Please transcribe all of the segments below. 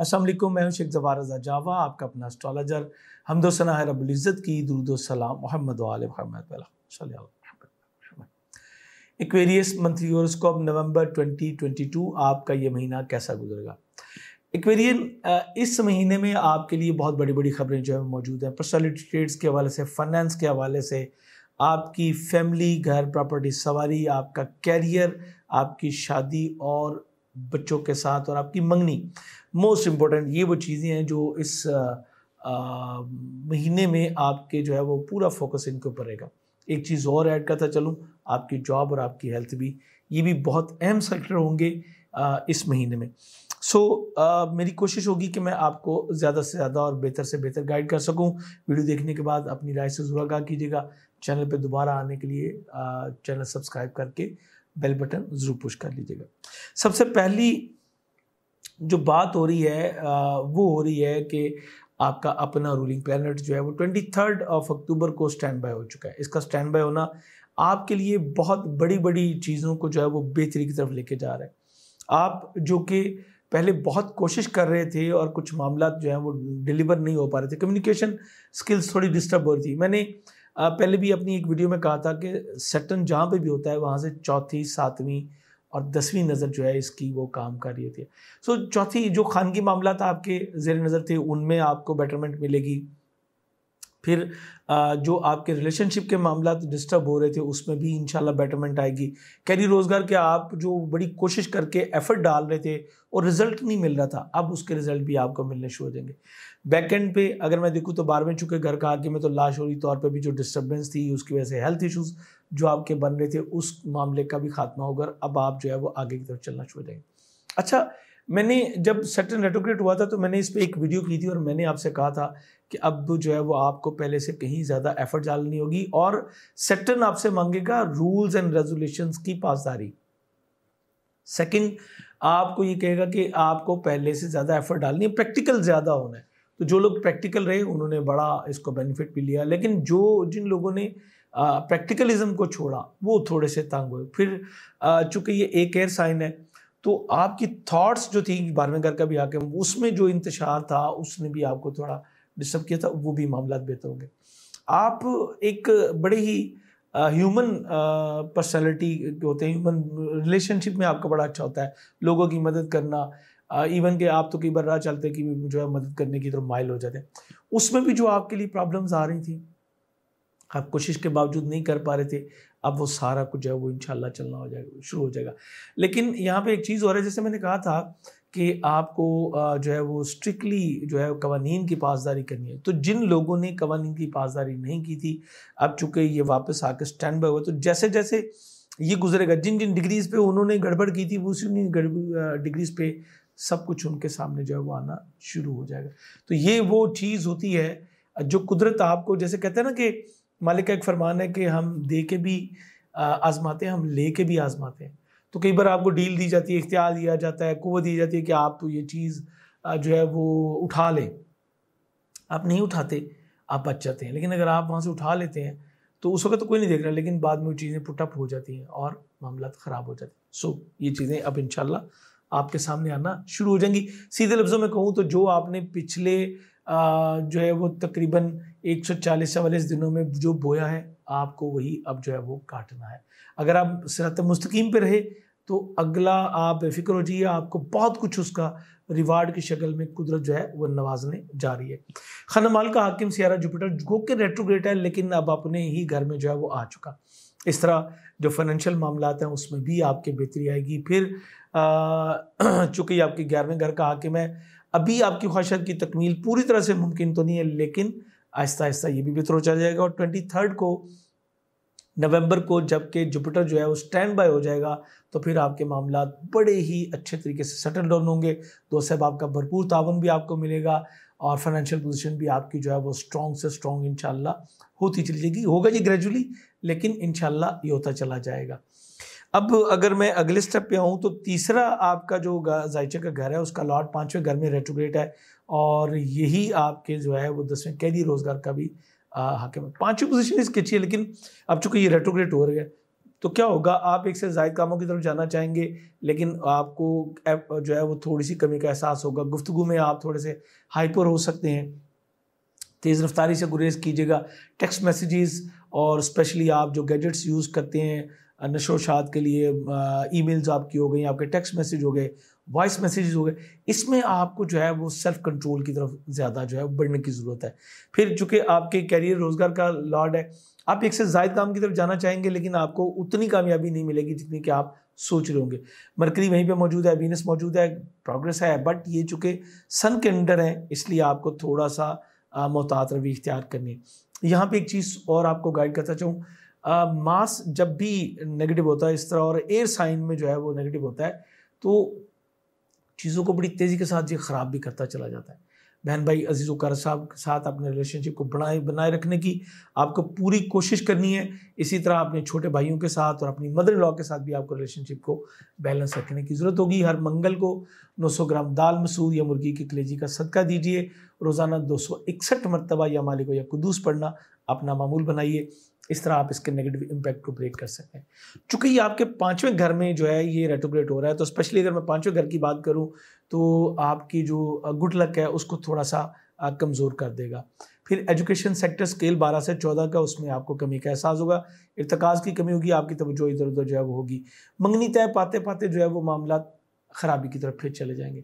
अस्सलाम वालेकुम, मैं हूं शेख ज़फ़ार रज़ा जावा, आपका अपना एस्ट्रोलॉजर। हम्दो सना है रब्बुल इज़्ज़त की, दुरूद व सलाम मोहम्मद व आले मोहम्मद सल्लल्लाहु अलैहि वसल्लम। एक्वेरियस मंथली हॉरोस्कोप नवंबर 2022, आपका ये महीना कैसा गुजरेगा। एक्वेरियन, इस महीने में आपके लिए बहुत बड़ी बड़ी खबरें जो है मौजूद हैं। पर्सनैलिटी ट्रेड्स के हवाले से, फाइनेंस के हवाले से, आपकी फैमिली, घर, प्रॉपर्टी, सवारी, आपका कैरियर, आपकी शादी और बच्चों के साथ, और आपकी मंगनी। मोस्ट इम्पोर्टेंट ये वो चीज़ें हैं जो इस महीने में आपके जो है वो पूरा फोकस इनके ऊपर रहेगा। एक चीज़ और ऐड करता चलूँ, आपकी जॉब और आपकी हेल्थ भी, ये भी बहुत अहम सेक्टर होंगे इस महीने में। मेरी कोशिश होगी कि मैं आपको ज़्यादा से ज़्यादा और बेहतर से बेहतर गाइड कर सकूं। वीडियो देखने के बाद अपनी राय से ज़रूर आगाह कीजिएगा। चैनल पे दोबारा आने के लिए चैनल सब्सक्राइब करके बेल बटन ज़रूर पुश कर लीजिएगा। सबसे पहली जो बात हो रही है वो हो रही है कि आपका अपना रूलिंग प्लैनेट जो है वो 23 अक्टूबर को स्टैंड बाय हो चुका है। इसका स्टैंड बाय होना आपके लिए बहुत बड़ी बड़ी चीज़ों को जो है वो बेहतरी की तरफ लेके जा रहा है। आप जो कि पहले बहुत कोशिश कर रहे थे और कुछ मामला जो है वो डिलीवर नहीं हो पा रहे थे, कम्युनिकेशन स्किल्स थोड़ी डिस्टर्ब हो रही थी। मैंने पहले भी अपनी एक वीडियो में कहा था कि सैटर्न जहाँ पे भी होता है वहाँ से चौथी, सातवीं और 10वीं नज़र जो है इसकी वो काम कर रही होती है। चौथी जो खानगी मामला था आपके ज़ेर नज़र थे, उनमें आपको बेटरमेंट मिलेगी। फिर जो आपके रिलेशनशिप के मामला डिस्टर्ब हो रहे थे उसमें भी इंशाल्लाह बेटरमेंट आएगी। कैरियर रोज़गार के आप जो बड़ी कोशिश करके एफर्ट डाल रहे थे और रिजल्ट नहीं मिल रहा था, अब उसके रिजल्ट भी आपको मिलने शुरू हो जाएंगे। बैक एंड पे अगर मैं देखूँ तो 12वें चुके घर का आगे में तो लाशोरी तौर पे भी जो डिस्टर्बेंस थी उसकी वजह से हेल्थ इश्यूज़ जो आपके बन रहे थे उस मामले का भी खात्मा होगा। अब आप जो है वो आगे की तरफ चलना शुरू हो जाएंगे। अच्छा, मैंने जब सैटर्न रेट्रोग्रेड हुआ था तो मैंने इस पर एक वीडियो की थी और मैंने आपसे कहा था कि अब जो है वो आपको पहले से कहीं ज़्यादा एफर्ट डालनी होगी और सैटर्न आपसे मांगेगा रूल्स एंड रेजुलेशंस की पासदारी। सेकंड, आपको ये कहेगा कि आपको पहले से ज़्यादा एफर्ट डालनी है, प्रैक्टिकल ज़्यादा होना है। तो जो लोग प्रैक्टिकल रहे उन्होंने बड़ा इसको बेनिफिट भी लिया, लेकिन जिन लोगों ने प्रैक्टिकलिज्म को छोड़ा वो थोड़े से तंग हुए। फिर चूँकि ये एक एयर साइन है तो आपकी थॉट्स जो थी 12वें घर का भी आके उसमें जो इंतशार था उसने भी आपको थोड़ा डिस्टर्ब किया था, वो भी मामला बेहतर होंगे। आप एक बड़े ही ह्यूमन पर्सनैलिटी होते हैं, ह्यूमन रिलेशनशिप में आपका बड़ा अच्छा होता है, लोगों की मदद करना। इवन के आप तो कई बार राह चलते कि जो है मदद करने की तरफ माइल हो जाते हैं। उसमें भी जो आपके लिए प्रॉब्लम्स आ रही थी, आप कोशिश के बावजूद नहीं कर पा रहे थे, अब वो सारा कुछ जो है वो इंशाल्लाह चलना हो जाएगा, शुरू हो जाएगा। लेकिन यहाँ पे एक चीज़ और है, जैसे मैंने कहा था कि आपको जो है वो स्ट्रिक्टली जो है कवानीन की पासदारी करनी है। तो जिन लोगों ने कवानीन की पासदारी नहीं की थी, अब चूँकि ये वापस आकर स्टैंड बाय हुआ, तो जैसे जैसे ये गुजरेगा, जिन जिन डिग्रीज़ पे उन्होंने गड़बड़ की थी वो उसी डिग्रीज़ पे सब कुछ उनके सामने जो है वो आना शुरू हो जाएगा। तो ये वो चीज़ होती है जो कुदरत आपको, जैसे कहते हैं ना कि मालिक का एक फरमान है कि हम दे के भी आजमाते हैं, हम ले के भी आजमाते हैं। तो कई बार आपको डील दी जाती है, इख्तियार दिया जाता है, कुव्वत दी जाती है कि आप तो ये चीज़ जो है वो उठा लें। आप नहीं उठाते, आप बच जाते हैं। लेकिन अगर आप वहाँ से उठा लेते हैं तो उस वक्त तो कोई नहीं देख रहा, लेकिन बाद में वो चीज़ें पुट अप हो जाती हैं और मामला ख़राब हो जाते हैं। ये चीज़ें अब इंशाल्लाह आपके सामने आना शुरू हो जाएंगी। सीधे लफ्ज़ों में कहूँ तो जो आपने पिछले जो है वो तकरीबन 140-44 दिनों में जो बोया है, आपको वही अब जो है वो काटना है। अगर आप सिरात मुस्तकीम पे रहे तो अगला आप बेफिक्र हो जाइए, आपको बहुत कुछ उसका रिवार्ड की शक्ल में कुदरत जो है वो नवाजने जा रही है। खानमाल का हाकिम सियारा जुपिटर जो कि रेट्रोग्रेड है, लेकिन अब अपने ही घर में जो है वो आ चुका। इस तरह जो फाइनेंशियल मामला हैं उसमें भी आपके बेहतरी आएगी। फिर चूँकि आपके 11वें घर का हाकिम है, अभी आपकी ख्वाहिशात की तकमील पूरी तरह से मुमकिन तो नहीं है, लेकिन आहिस्ता आहिस्ता ये भी बेहतर हो चला जाएगा। और 23 नवंबर को जबकि जुपिटर जो है वो स्टैंड बाय हो जाएगा तो फिर आपके मामला बड़े ही अच्छे तरीके से सेटल डाउन होंगे। दोस्त साहब आपका भरपूर तावन भी आपको मिलेगा और फाइनेंशियल पोजीशन भी आपकी जो है वो स्ट्रॉन्ग से स्ट्रॉन्ग इंशाल्लाह होती चली जाएगी। होगा ये ग्रेजुअली, लेकिन इंशाल्लाह ये होता चला जाएगा। अब अगर मैं अगले स्टेप पे आऊँ तो तीसरा आपका जो जायचे का घर है उसका लॉर्ड 5वें घर में रेट्रोग्रेड है और यही आपके जो है वो 10वें कैरियर रोजगार का भी हाकिम है। 5वीं पोजीशन इसकी अच्छी है, लेकिन अब चूंकि ये रेट्रोग्रेड हो रहा है तो क्या होगा, आप एक से ज़ायद कामों की तरफ जाना चाहेंगे, लेकिन आपको जो है वो थोड़ी सी कमी का एहसास होगा। गुफ्तगू में आप थोड़े से हाइपर हो सकते हैं। तेज़ रफ्तारी से गुरेज कीजिएगा। टेक्स्ट मैसेजेस और स्पेशली आप जो गैजेट्स यूज़ करते हैं नशोशात के लिए, ईमेल्स आपकी हो गई, आपके टेक्स्ट मैसेज हो गए, वॉइस मैसेजेस हो गए, इसमें आपको जो है वो सेल्फ कंट्रोल की तरफ ज़्यादा जो है बढ़ने की ज़रूरत है। फिर चूँकि आपके कैरियर रोज़गार का लॉर्ड है, आप एक से ज़ायद काम की तरफ जाना चाहेंगे, लेकिन आपको उतनी कामयाबी नहीं मिलेगी जितनी कि आप सोच रहे होंगे। मरकरी वहीं पे मौजूद है, वीनस मौजूद है, प्रोग्रेस है, बट ये चूँकि सन के अंडर है, इसलिए आपको थोड़ा सा मोहतात रवि इख्तियार करनी है। यहाँ पे एक चीज़ और आपको गाइड करता चाहूँ, मार्स जब भी नेगेटिव होता है इस तरह, और एयर साइन में जो है वो नेगेटिव होता है, तो चीज़ों को बड़ी तेज़ी के साथ ये ख़राब भी करता चला जाता है। बहन भाई अजीज़ वकार साहब के साथ अपने रिलेशनशिप को बनाए रखने की आपको पूरी कोशिश करनी है। इसी तरह अपने छोटे भाइयों के साथ और अपनी मदर इन लॉ के साथ भी आपको रिलेशनशिप को बैलेंस रखने की ज़रूरत होगी। हर मंगल को 900 ग्राम दाल मसूर या मुर्गी की कलेजी का सदका दीजिए। रोज़ाना 261 मरतबा या मालिक या कुदूस पढ़ना अपना मामूल बनाइए। इस तरह आप इसके नेगेटिव इम्पैक्ट को ब्रेक कर सकते हैं। चूँकि ये आपके 5वें घर में जो है ये रेट्रोग्रेड हो रहा है, तो स्पेशली अगर मैं 5वें घर की बात करूँ तो आपकी जो गुड लक है उसको थोड़ा सा कमज़ोर कर देगा। फिर एजुकेशन सेक्टर स्केल 12 से 14 का, उसमें आपको कमी का एहसास होगा, इर्तिकाज़ की कमी होगी, आपकी तवज्जो इधर उधर जो है वो होगी। मंगनी तय पाते पाते जो है वो मामला ख़राबी की तरफ फिर चले जाएंगे।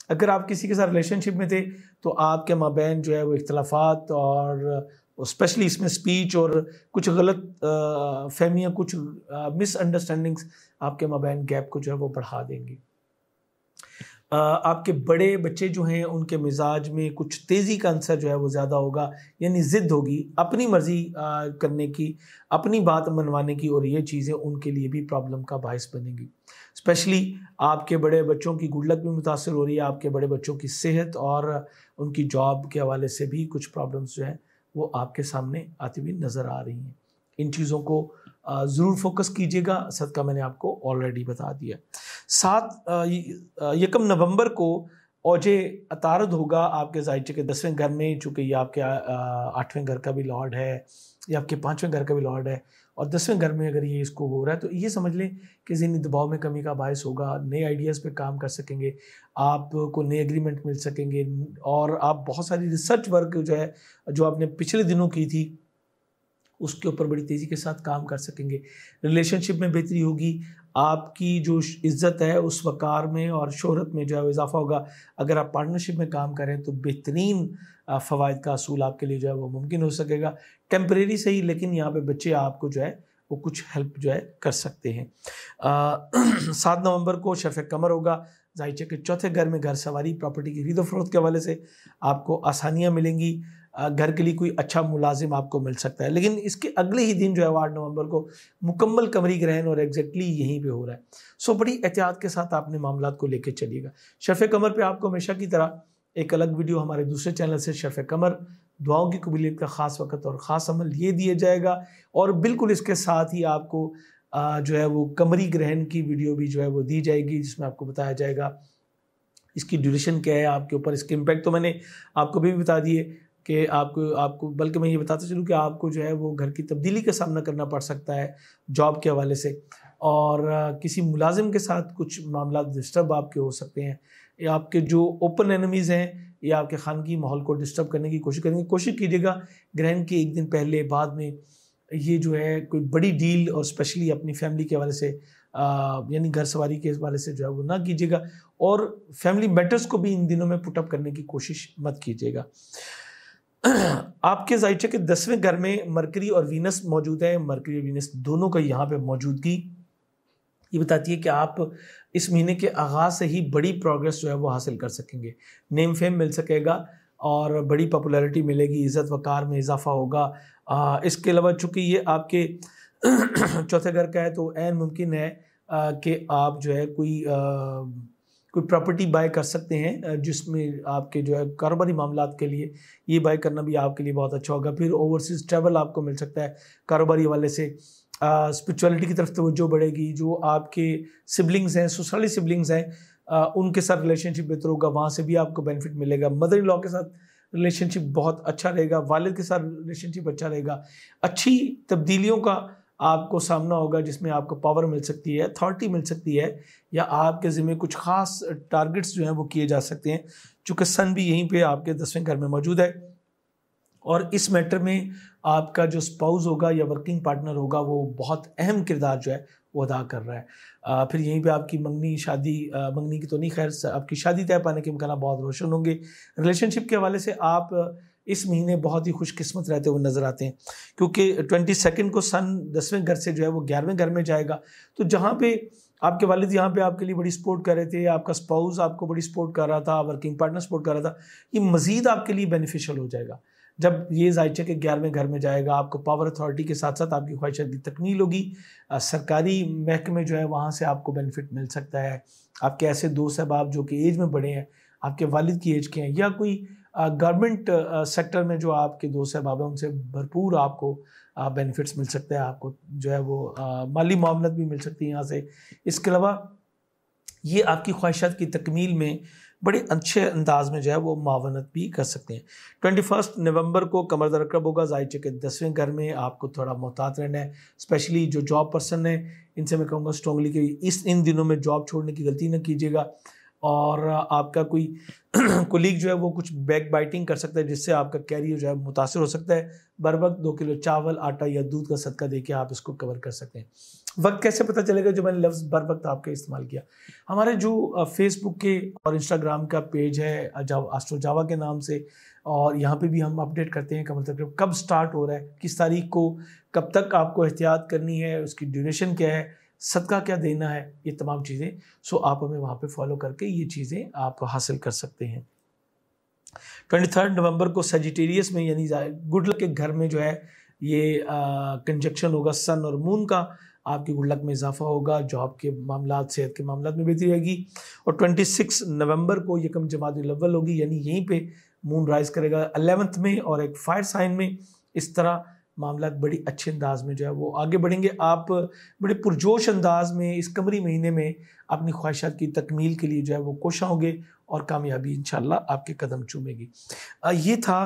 अगर आप किसी के साथ रिलेशनशिप में थे तो आपके माबैन जो है वो इख्तलाफात और स्पेशली इसमें स्पीच और कुछ गलत फहमियाँ, कुछ मिसअंडरस्टैंडिंग्स आपके माबैन गैप को जो है वो बढ़ा देंगी। आपके बड़े बच्चे जो हैं उनके मिजाज में कुछ तेज़ी का अंसर जो है वो ज़्यादा होगा, यानी ज़िद होगी, अपनी मर्ज़ी करने की, अपनी बात मनवाने की, और ये चीज़ें उनके लिए भी प्रॉब्लम का बायस बनेंगी। स्पेशली आपके बड़े बच्चों की गुड लक भी मुतासर हो रही है, आपके बड़े बच्चों की सेहत और उनकी जॉब के हवाले से भी कुछ प्रॉब्लम्स जो हैं वो आपके सामने आती हुई नज़र आ रही हैं। इन चीज़ों को ज़रूर फोकस कीजिएगा, सदका मैंने आपको ऑलरेडी बता दिया। 1 नवंबर को औजे अतारद होगा आपके ज़ायचे के 10वें घर में, चूँकि ये आपके 8वें घर का भी लॉर्ड है, ये आपके 5वें घर का भी लॉर्ड है, और 10वें घर में अगर ये इसको हो रहा है तो ये समझ लें कि ज़हनी दबाव में कमी का बायस होगा। नए आइडियाज़ पे काम कर सकेंगे, आपको नए एग्रीमेंट मिल सकेंगे, और आप बहुत सारी रिसर्च वर्क जो है जो आपने पिछले दिनों की थी उसके ऊपर बड़ी तेज़ी के साथ काम कर सकेंगे। रिलेशनशिप में बेहतरी होगी, आपकी जो इज़्ज़त है उस वक़ार में और शोहरत में जो है वो इजाफ़ा होगा। अगर आप पार्टनरशिप में काम करें तो बेहतरीन फ़वाइद का असूल आपके लिए जो है वो मुमकिन हो सकेगा। टेम्परेरी सही, लेकिन यहाँ पे बच्चे आपको जो है वो कुछ हेल्प जो है कर सकते हैं। 7 नवंबर को शफ़े कमर होगा ज़ायचे के 4थे घर में। घर सवारी, प्रॉपर्टी की खरीदो फरोख्त के हवाले से आपको आसानियाँ मिलेंगी। घर के लिए कोई अच्छा मुलाजिम आपको मिल सकता है, लेकिन इसके अगले ही दिन जो है 8 नवंबर को मुकम्मल कमरी ग्रहण और एग्जैक्टली यहीं पे हो रहा है। सो बड़ी एहतियात के साथ आपने मामलात को लेकर चलिएगा। शफ़े कमर पे आपको हमेशा की तरह एक अलग वीडियो हमारे दूसरे चैनल से शफ़े कमर, दुआओं की कबूलियत का ख़ास वक़्त और ख़ास अमल ये दिया जाएगा, और बिल्कुल इसके साथ ही आपको जो है वो कमरी ग्रहण की वीडियो भी जो है वो दी जाएगी, जिसमें आपको बताया जाएगा इसकी ड्यूरेशन क्या है, आपके ऊपर इसके इम्पैक्ट तो मैंने आपको भी बता दिए कि आपको बल्कि मैं ये बताता चलूँ कि आपको जो है वो घर की तब्दीली का सामना करना पड़ सकता है जॉब के हवाले से, और किसी मुलाजिम के साथ कुछ मामला डिस्टर्ब आपके हो सकते हैं, या आपके जो ओपन एनिमीज़ हैं या आपके खानगी माहौल को डिस्टर्ब करने की कोशिश करेंगे। कोशिश कीजिएगा ग्रहण के एक दिन पहले बाद में ये जो है कोई बड़ी डील, और स्पेशली अपनी फैमिली के हवाले से यानी घर सवारी के हवाले से जो है वो ना कीजिएगा, और फैमिली मैटर्स को भी इन दिनों में पुटअप करने की कोशिश मत कीजिएगा। आपके ज़ायचे के 10वें घर में मरकरी और वीनस मौजूद है। मरकरी और वीनस दोनों का यहाँ पे मौजूदगी ये बताती है कि आप इस महीने के आगाज़ से ही बड़ी प्रोग्रेस जो है वो हासिल कर सकेंगे। नेम फेम मिल सकेगा और बड़ी पॉपुलैरिटी मिलेगी, इज़्ज़त वक़ार में इजाफा होगा। इसके अलावा चूँकि ये आपके 4थे घर का है तो ऐन मुमकिन है कि आप जो है कोई प्रॉपर्टी बाय कर सकते हैं, जिसमें आपके जो है कारोबारी मामलात के लिए ये बाय करना भी आपके लिए बहुत अच्छा होगा। फिर ओवरसीज़ ट्रैवल आपको मिल सकता है कारोबारी वाले से। स्पिरिचुअलिटी की तरफ तवज्जो बढ़ेगी। जो आपके सिबलिंग्स हैं, ससुराली सिबलिंग्स हैं, उनके साथ रिलेशनशिप बेहतर होगा, वहाँ से भी आपको बेनिफिट मिलेगा। मदर इन लॉ के साथ रिलेशनशिप बहुत अच्छा रहेगा, वालिद के साथ रिलेशनशिप अच्छा रहेगा। अच्छी तब्दीलियों का आपको सामना होगा जिसमें आपको पावर मिल सकती है, अथॉरिटी मिल सकती है, या आपके ज़िम्मे कुछ खास टारगेट्स जो हैं वो किए जा सकते हैं, चूँकि सन भी यहीं पे आपके 10वें घर में मौजूद है। और इस मैटर में आपका जो स्पाउस होगा या वर्किंग पार्टनर होगा वो बहुत अहम किरदार जो है वो अदा कर रहा है। फिर यहीं पे आपकी मंगनी शादी, मंगनी की तो नहीं, खैर आपकी शादी तय पाने के इम्कान बहुत रोशन होंगे। रिलेशनशिप के हवाले से आप इस महीने बहुत ही खुशकिस्मत रहते हुए नज़र आते हैं, क्योंकि 22 को सन 10वें घर से जो है वो 11वें घर में जाएगा। तो जहाँ पे आपके वालिद यहाँ पे आपके लिए बड़ी सपोर्ट कर रहे थे, आपका स्पाउस आपको बड़ी सपोर्ट कर रहा था, वर्किंग पार्टनर सपोर्ट कर रहा था, ये मज़ीद आपके लिए बेनिफिशियल हो जाएगा। जब ये ज़ायचे के 11वें घर में जाएगा, आपको पावर अथॉरिटी के साथ साथ आपकी ख्वाहिशात की तकमील होगी। सरकारी महकमे जो है वहाँ से आपको बेनिफिट मिल सकता है। आपके ऐसे दोस्त अहबाब जो कि एज में बड़े हैं, आपके वालिद की एज के हैं, या कोई गवर्नमेंट सेक्टर में जो आपके दोस्त अहबाब हैं, उनसे भरपूर आपको बेनिफिट्स मिल सकते हैं। आपको जो है वो माली मामलत भी मिल सकती है यहाँ से। इसके अलावा ये आपकी ख्वाहिशात की तकमील में बड़े अच्छे अंदाज में जो है वो मावनत भी कर सकते हैं। 21 नवंबर को कमर दरकब होगा ज़ायचे के 10वें घर में। आपको थोड़ा मोहतात रहना है, स्पेशली जो जॉब पर्सन है, इनसे मैं कहूँगा स्ट्रॉन्गली कि इन दिनों में जॉब छोड़ने की गलती न कीजिएगा। और आपका कोई कोलीग जो है वो कुछ बैक बाइटिंग कर सकता है, जिससे आपका कैरियर जो है मुतासर हो सकता है। बर वक्त 2 किलो चावल, आटा या दूध का सदका देके आप इसको कवर कर सकते हैं। वक्त कैसे पता चलेगा? जो मैंने लफ्ज़ बर वक्त आपका इस्तेमाल किया, हमारे जो फेसबुक के और इंस्टाग्राम का पेज है एस्ट्रो जावा के नाम से, और यहाँ पे भी हम अपडेट करते हैं कमर तक कब स्टार्ट हो रहा है, किस तारीख को, कब तक आपको एहतियात करनी है, उसकी ड्यूरेशन क्या है, सदका क्या देना है, ये तमाम चीज़ें। सो आप हमें वहाँ पे फॉलो करके ये चीज़ें आप हासिल कर सकते हैं। 23 नवंबर को सजिटेरियस में यानी गुड लक के घर में जो है ये कंजक्शन होगा सन और मून का। आपकी गुड लक में इजाफा होगा, जॉब के मामला, सेहत के मामला में बेहतरी रहेगी। और 26 नवंबर को यकम जमादुल अव्वल होगी, यानी यहीं पे मून राइज करेगा 11th में और एक फायर साइन में। इस तरह मामला बड़ी अच्छे अंदाज में जो है वो आगे बढ़ेंगे। आप बड़े पुरजोश अंदाज में इस कमरी महीने में अपनी ख्वाहिशात की तकमील के लिए जो है वो कोशिश होंगे, और कामयाबी इंशाल्लाह आपके कदम चूमेगी। ये था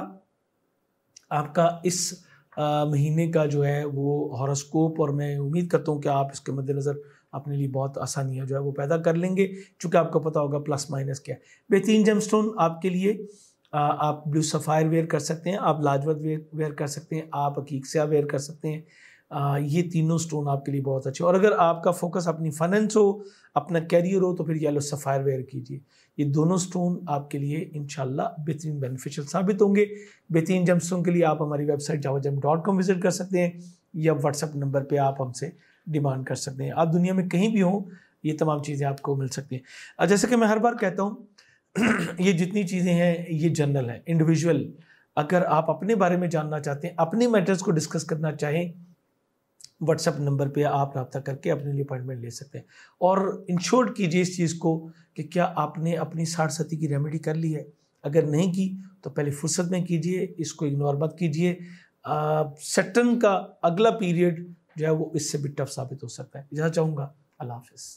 आपका इस महीने का जो है वो हॉरोस्कोप, और मैं उम्मीद करता हूँ कि आप इसके मद्देनज़र अपने लिए बहुत आसानियाँ जो है वो पैदा कर लेंगे, चूँकि आपको पता होगा प्लस माइनस क्या है। बेहतरीन जेमस्टोन आपके लिए आप ब्लू सफ़ायर वेयर कर सकते हैं, आप लाजवत वेयर कर सकते हैं, आप अकीकसिया वेयर कर सकते हैं। ये तीनों स्टोन आपके लिए बहुत अच्छे। और अगर आपका फोकस अपनी फाइनेंस हो, अपना कैरियर हो, तो फिर येलो सफ़ायर वेयर कीजिए। ये दोनों स्टोन आपके लिए इंशाल्लाह बेहतरीन बेनिफिशियल साबित होंगे। बेहतरीन जेमस्टोन के लिए आप हमारी वेबसाइट jawagem.com विजिट कर सकते हैं, या व्हाट्सएप नंबर पे आप हमसे डिमांड कर सकते हैं। आप दुनिया में कहीं भी हों, ये तमाम चीज़ें आपको मिल सकती हैं। जैसे कि मैं हर बार कहता हूँ, ये जितनी चीज़ें हैं ये जनरल है, इंडिविजुअल। अगर आप अपने बारे में जानना चाहते हैं, अपने मैटर्स को डिस्कस करना चाहें, व्हाट्सएप नंबर पे आप रब्ता करके अपने लिए अपॉइंटमेंट ले सकते हैं। और इंश्योर कीजिए इस चीज़ को कि क्या आपने अपनी 60 की रेमेडी कर ली है। अगर नहीं की तो पहले फुर्सत में कीजिए, इसको इग्नोर मत कीजिए। सैटर्न का अगला पीरियड जो है वो इससे भी टफ साबित हो सकता है। इजाज़त चाहूँगा। अल्लाह हाफ़िज़।